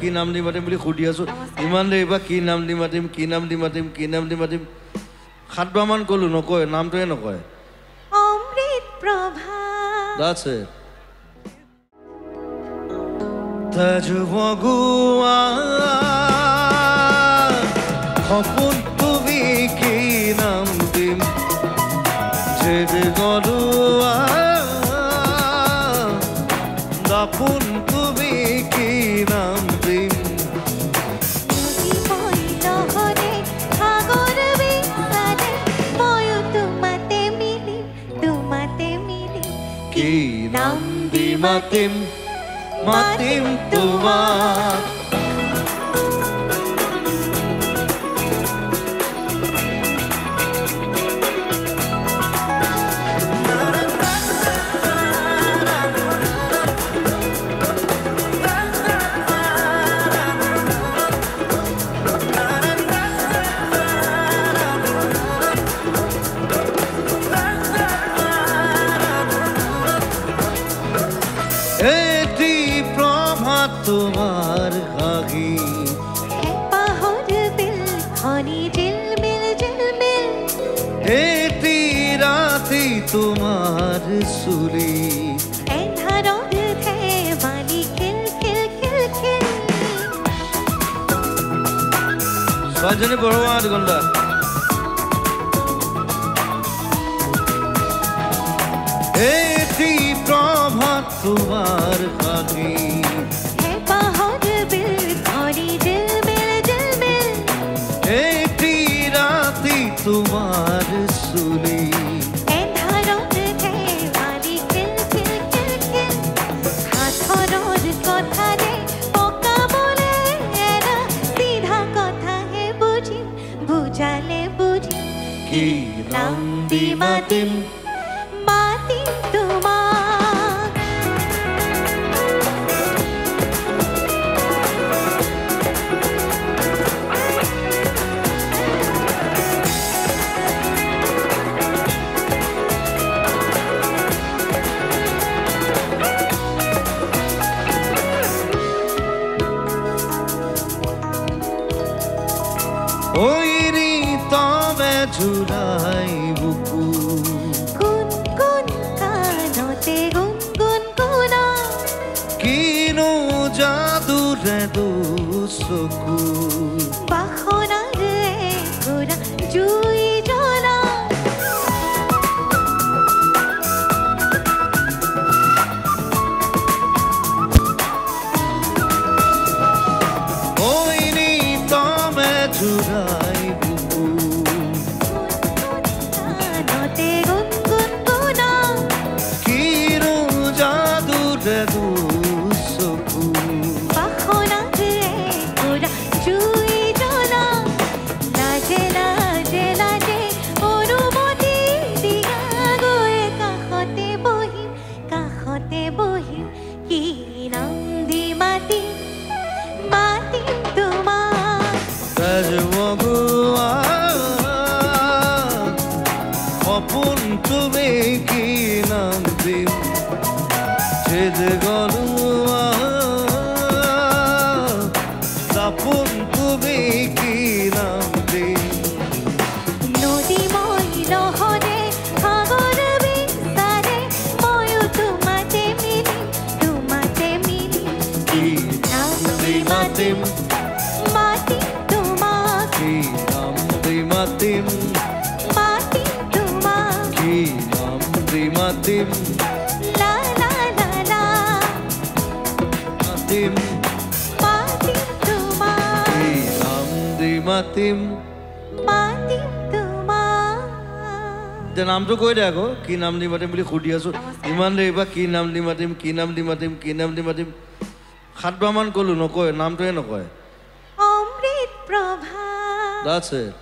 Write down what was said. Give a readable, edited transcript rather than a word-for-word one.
কি নাম দি মাতিম বুলি সুধি আছো ইমান দেৰি বা কি নাম দি মাতিম কি নাম দি মাতিম কি নাম দি মাতিম 7 বাৰমান ক'লো নকয় নামটোৱে নকয় অমৃত Prabha That's it Tajwagua Hopun tuvi ki nam dim Jed godua Dapun tuvi ki nam dim নদী মই লহৰে সাগৰ বিচাৰে ময়ো তোমাতে মিলিম Ki nam di matim Matim tumak Eti prabhat tumar hagi পাহৰ বিল খনি জিলমিল Eti rati tumar suli এন্ধাৰত ধেমালি খিল Sajani Bharwad Gonda Eti prabhat tumar hagi পাহৰ বিল খনি জিলমিল Eti rati tumar suli এন্ধাৰত ধেমালি খিল হাতৰৰ কথাৰে পকাবলে এৰা সিধা কথাহে বুজিম বুজালে বুজিম Ki nam di matim মাতিম তোমাক Oiri tome jurai buku গুণ কানতে গুণ গুণা Kino jadu redu soku বাসনাৰ একুৰা জুই জ্বলা Oiri tome jurai buku কানতে গুণ গুণা Kino jadu redu soku বাসনাৰ একুৰা জুই জ্বলা লাজে অনুমতি দিয়া গৈ কাষতে বহিম কি নাম দি মাতিম তোমাক Tajwagua Hopun tuvi ki nam dim Jed godua Dapun tuvi ki nam dim নদী মই লহৰে সাগৰ বিচাৰে ময়ো তোমাতে মিলিম Ki nam di matim মাতিম তোমাক Ki nam di matim তোমাক Ki nam di matim লা লা লা লা Matim মাতিম তোমাক Ki nam di matim তোমাক যে নামটো কৈ দে আকৌ কি নাম দি মাতিম বুলি সুধি আছো ইমান দেৰি বা কি নাম দি মাতিম কি নাম দি মাতিম কি নাম দি মাতিম 7 বাৰমান ক'লো নকয় নামটোৱে নকয় অমৃত প্ৰভা That's it